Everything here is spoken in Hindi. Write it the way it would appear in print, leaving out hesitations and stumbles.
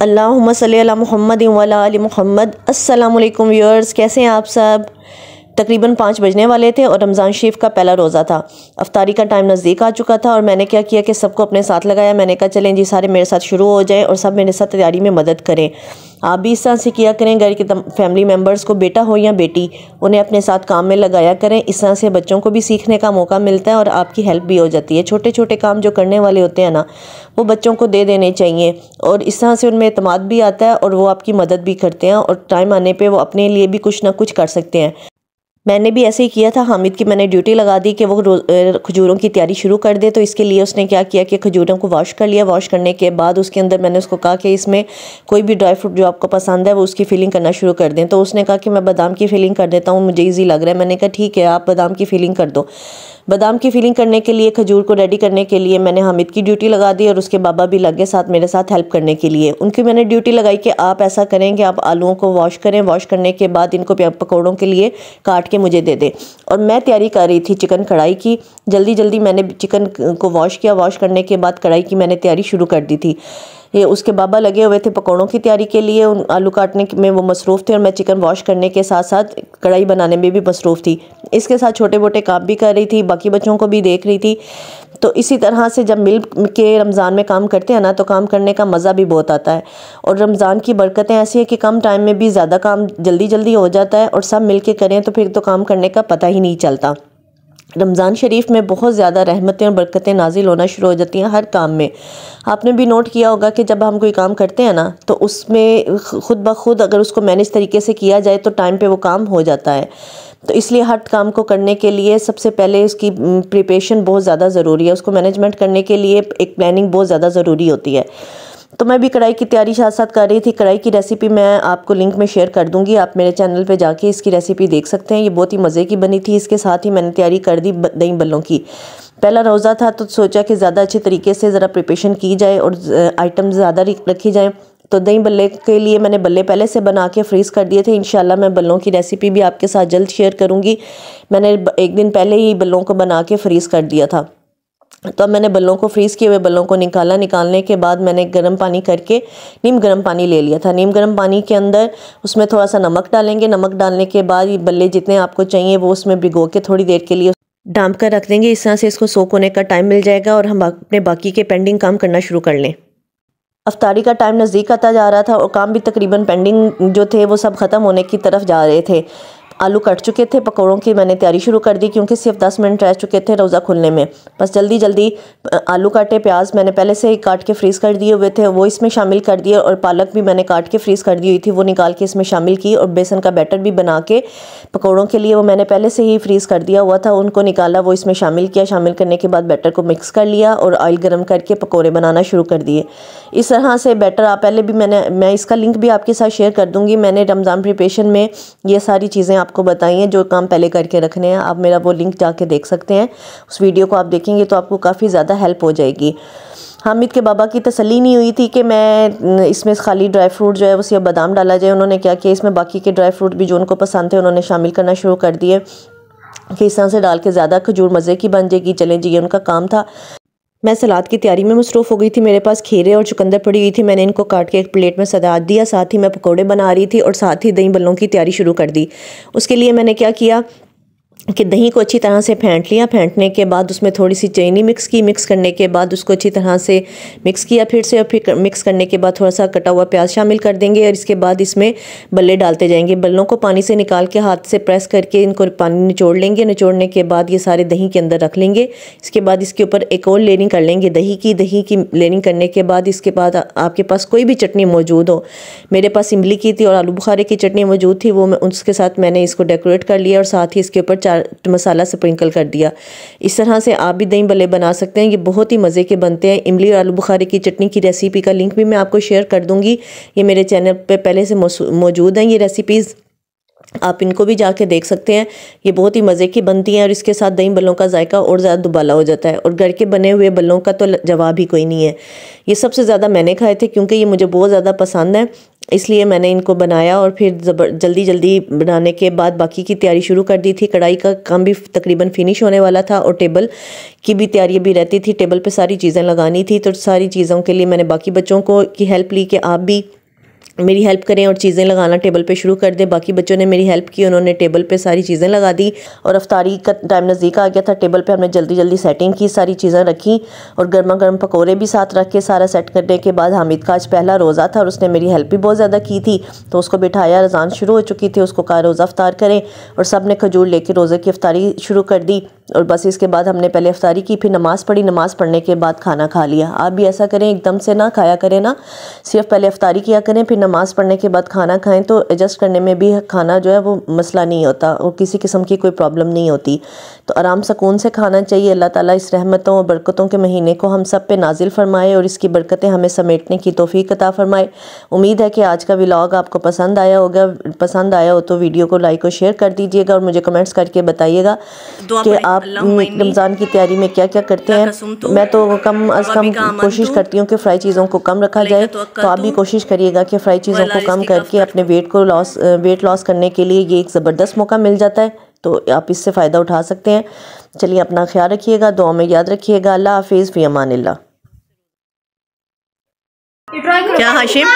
अल्लाहुम्मा सल्ली अला मुहम्मद व अला आलि मुहम्मद। अस्सलाम वालेकुम व्यूअर्स, कैसे हैं आप सब। तकरीबन 5 बजने वाले थे और रमज़ान शरीफ का पहला रोज़ा था। अफ्तारी का टाइम नज़दीक आ चुका था और मैंने क्या किया कि सबको अपने साथ लगाया। मैंने कहा चलें जी सारे मेरे साथ शुरू हो जाएं और सब मेरे साथ तैयारी में मदद करें। आप भी इस तरह से किया करें। घर के फैमिली मेम्बर्स को, बेटा हो या बेटी, उन्हें अपने साथ काम में लगाया करें। इस तरह से बच्चों को भी सीखने का मौका मिलता है और आपकी हेल्प भी हो जाती है। छोटे छोटे काम जो करने वाले होते हैं ना, वो बच्चों को दे देने चाहिए और इस तरह से उनमें एतमाद भी आता है और वो आपकी मदद भी करते हैं और टाइम आने पे वो अपने लिए भी कुछ ना कुछ कर सकते हैं। मैंने भी ऐसे ही किया था। हामिद की मैंने ड्यूटी लगा दी कि वो खजूरों की तैयारी शुरू कर दे। तो इसके लिए उसने क्या किया कि खजूरों को वॉश कर लिया। वॉश करने के बाद उसके अंदर मैंने उसको कहा कि इसमें कोई भी ड्राई फ्रूट जो आपको पसंद है वो उसकी फिलिंग करना शुरू कर दें। तो उसने कहा कि मैं बादाम की फिलिंग कर देता हूँ, मुझे ईजी लग रहा है। मैंने कहा ठीक है, आप बादाम की फिलिंग कर दो। बादाम की फिलिंग करने के लिए, खजूर को रेडी करने के लिए मैंने हामिद की ड्यूटी लगा दी और उसके बाबा भी लग गए साथ मेरे साथ हेल्प करने के लिए। उनकी मैंने ड्यूटी लगाई कि आप ऐसा करें कि आप आलूओं को वॉश करें, वॉश करने के बाद इनको पकौड़ों के लिए काट के मुझे दे दें। और मैं तैयारी कर रही थी चिकन कढ़ाई की। जल्दी जल्दी मैंने चिकन को वॉश किया। वॉश करने के बाद कढ़ाई की मैंने तैयारी शुरू कर दी थी। ये उसके बाबा लगे हुए थे पकौड़ों की तैयारी के लिए। उन आलू काटने में वो मसरूफ़ थे और मैं चिकन वॉश करने के साथ साथ कढ़ाई बनाने में भी मसरूफ़ थी। इसके साथ छोटे मोटे काम भी कर रही थी, बाकी बच्चों को भी देख रही थी। तो इसी तरह से जब मिल के रमज़ान में काम करते हैं ना, तो काम करने का मज़ा भी बहुत आता है। और रमज़ान की बरकतें ऐसी हैं कि कम टाइम में भी ज़्यादा काम जल्दी जल्दी हो जाता है और सब मिल के करें तो फिर तो काम करने का पता ही नहीं चलता। रमज़ान शरीफ में बहुत ज़्यादा रहमतें और बरकतें नाजिल होना शुरू हो जाती हैं हर काम में। आपने भी नोट किया होगा कि जब हम कोई काम करते हैं ना, तो उसमें ख़ुद ब खुद अगर उसको मैनेज तरीके से किया जाए तो टाइम पे वो काम हो जाता है। तो इसलिए हर काम को करने के लिए सबसे पहले इसकी प्रिपरेशन बहुत ज़्यादा ज़रूरी है। उसको मैनेजमेंट करने के लिए एक प्लानिंग बहुत ज़्यादा ज़रूरी होती है। तो मैं भी कढ़ाई की तैयारी साथ साथ कर रही थी। कढ़ाई की रेसिपी मैं आपको लिंक में शेयर कर दूंगी, आप मेरे चैनल पे जाके इसकी रेसिपी देख सकते हैं। ये बहुत ही मज़े की बनी थी। इसके साथ ही मैंने तैयारी कर दी दही बल्लों की। पहला रोज़ा था तो सोचा कि ज़्यादा अच्छे तरीके से ज़रा प्रिपरेशन की जाए और आइटम ज़्यादा रखी जाए। तो दही बल्ले के लिए मैंने बल्ले पहले से बना के फ्रीज़ कर दिए थे। इंशाल्लाह मैं बल्लों की रेसिपी भी आपके साथ जल्द शेयर करूँगी। मैंने एक दिन पहले ही बल्लों को बना के फ्रीज़ कर दिया था। तो अब मैंने बल्लों को फ्रीज़ किए हुए बल्लों को निकाला। निकालने के बाद मैंने गर्म पानी करके नीम गर्म पानी ले लिया था। नीम गर्म पानी के अंदर उसमें थोड़ा सा नमक डालेंगे। नमक डालने के बाद ये बल्ले जितने आपको चाहिए वो उसमें भिगो के थोड़ी देर के लिए डांप कर रख देंगे। इस तरह से इसको सोक होने का टाइम मिल जाएगा और हम अपने बाकी के पेंडिंग काम करना शुरू कर लें। अफ्तारी का टाइम नज़दीक आता जा रहा था और काम भी तकरीबन पेंडिंग जो थे वो सब ख़त्म होने की तरफ जा रहे थे। आलू कट चुके थे, पकौड़ों की मैंने तैयारी शुरू कर दी क्योंकि सिर्फ 10 मिनट रह चुके थे रोज़ा खुलने में। बस जल्दी जल्दी आलू काटे। प्याज मैंने पहले से ही काट के फ्रीज़ कर दिए हुए थे, वो इसमें शामिल कर दिए। और पालक भी मैंने काट के फ्रीज़ कर दी हुई थी, वो निकाल के इसमें शामिल की। और बेसन का बैटर भी बना के पकौड़ों के लिए वो मैंने पहले से ही फ्रीज़ कर दिया हुआ था, उनको निकाला, वो इसमें शामिल किया। शामिल करने के बाद बैटर को मिक्स कर लिया और ऑयल गर्म करके पकौड़े बनाना शुरू कर दिए। इस तरह से बैटर आप पहले भी मैं इसका लिंक भी आपके साथ शेयर कर दूँगी। मैंने रमज़ान प्रिपरेशन में ये सारी चीज़ें आपको बताई हैं जो काम पहले करके रखने हैं। आप मेरा वो लिंक जाके देख सकते हैं। उस वीडियो को आप देखेंगे तो आपको काफ़ी ज़्यादा हेल्प हो जाएगी। हामिद के बाबा की तसल्ली नहीं हुई थी कि मैं इसमें खाली ड्राई फ्रूट जो है वो सिर्फ बादाम डाला जाए। उन्होंने क्या किया, इसमें बाकी के ड्राई फ्रूट भी जो उनको पसंद थे उन्होंने शामिल करना शुरू कर दिए कि इस तरह से डाल के ज़्यादा खजूर मज़े की बन जाएगी। चलें जी, ये उनका काम था। मैं सलाद की तैयारी में मसरूफ़ हो गई थी। मेरे पास खीरे और चुकंदर पड़ी हुई थी, मैंने इनको काट के एक प्लेट में सजा दिया। साथ ही मैं पकौड़े बना रही थी और साथ ही दही बल्लों की तैयारी शुरू कर दी। उसके लिए मैंने क्या किया कि दही को अच्छी तरह से फेंट लिया। फेंटने के बाद उसमें थोड़ी सी चीनी मिक्स की। मिक्स करने के बाद उसको अच्छी तरह से मिक्स किया फिर से, और फिर मिक्स करने के बाद थोड़ा सा कटा हुआ प्याज शामिल कर देंगे और इसके बाद इसमें बल्ले डालते जाएंगे। बल्लों को पानी से निकाल के हाथ से प्रेस करके इनको पानी निचोड़ लेंगे। निचोड़ने के बाद ये सारे दही के अंदर रख लेंगे। इसके बाद इसके ऊपर एक और लेयरिंग कर लेंगे दही की। दही की लेयरिंग करने के बाद इसके बाद आपके पास कोई भी चटनी मौजूद हो, मेरे पास इमली की थी और आलू बुखारे की चटनी मौजूद थी, वो उसके साथ मैंने इसको डेकोरेट कर लिया और साथ ही इसके ऊपर चाट मसाला स्प्रिंकल कर दिया। इस तरह से आप भी दही बल्ले बना सकते हैं। ये बहुत ही मज़े के बनते हैं। इमली और आलू बुखारे की चटनी की रेसिपी का लिंक भी मैं आपको शेयर कर दूंगी। ये मेरे चैनल पे पहले से मौजूद हैं ये रेसिपीज़, आप इनको भी जाके देख सकते हैं। ये बहुत ही मज़े की बनती हैं और इसके साथ दही बल्लों का जायका और ज़्यादा दुबाला हो जाता है। और घर के बने हुए बल्लों का तो जवाब ही कोई नहीं है। ये सबसे ज़्यादा मैंने खाए थे क्योंकि ये मुझे बहुत ज़्यादा पसंद है। इसलिए मैंने इनको बनाया और फिर जल्दी जल्दी बनाने के बाद बाकी की तैयारी शुरू कर दी थी। कढ़ाई का काम भी तकरीबन फिनिश होने वाला था और टेबल की भी तैयारी भी रहती थी। टेबल पे सारी चीज़ें लगानी थी, तो सारी चीज़ों के लिए मैंने बाकी बच्चों को की हेल्प ली कि आप भी मेरी हेल्प करें और चीज़ें लगाना टेबल पे शुरू कर दे। बाकी बच्चों ने मेरी हेल्प की, उन्होंने टेबल पे सारी चीज़ें लगा दी और अफ्तारी का टाइम नज़दीक आ गया था। टेबल पे हमने जल्दी जल्दी सेटिंग की, सारी चीज़ें रखी और गर्मा गर्म पकौड़े भी साथ रख के सारा सेट करने के बाद हामिद का आज पहला रोज़ा था और उसने मेरी हेल्प भी बहुत ज़्यादा की थी, तो उसको बिठाया। अज़ान शुरू हो चुकी थी, उसको कहा रोज़ा अफ्तार करें और सब ने खजूर लेके रोज़े की अफ्तारी शुरू कर दी। और बस इसके बाद हमने पहले अफ्तारी की, फिर नमाज़ पढ़ी, नमाज़ पढ़ने के बाद खाना खा लिया। आप भी ऐसा करें, एकदम से ना खाया करें ना, सिर्फ पहले अफ्तारी किया करें, फिर नमाज़ पढ़ने के बाद खाना खाएं, तो एडजस्ट करने में भी खाना जो है वो मसला नहीं होता और किसी किस्म की कोई प्रॉब्लम नहीं होती। तो आराम सुकून से खाना चाहिए। अल्लाह ताला इस रहमतों और बरकतों के महीने को हम सब पे नाजिल फरमाए और इसकी बरकतें हमें समेटने की तौफीक अता फरमाए। उम्मीद है कि आज का व्लॉग आपको पसंद आया होगा। पसंद आया हो तो वीडियो को लाइक और शेयर कर दीजिएगा और मुझे कमेंट्स करके बताइएगा कि आप रमज़ान की तैयारी में क्या क्या करते हैं। मैं तो कम अज़ कम कोशिश करती हूँ कि फ्राई चीज़ों को कम रखा जाए, तो आप भी कोशिश करिएगा कि फ्राई चीज़ों को कम करके अपने वेट लॉस करने के लिए ये एक ज़बरदस्त मौका मिल जाता है, तो आप इससे फ़ायदा उठा सकते हैं। चलिए, अपना ख्याल रखिएगा, दुआ में याद रखिएगा। अल्लाह हाफिज़, फ़ी अमानिल्लाह। क्या हाशिम?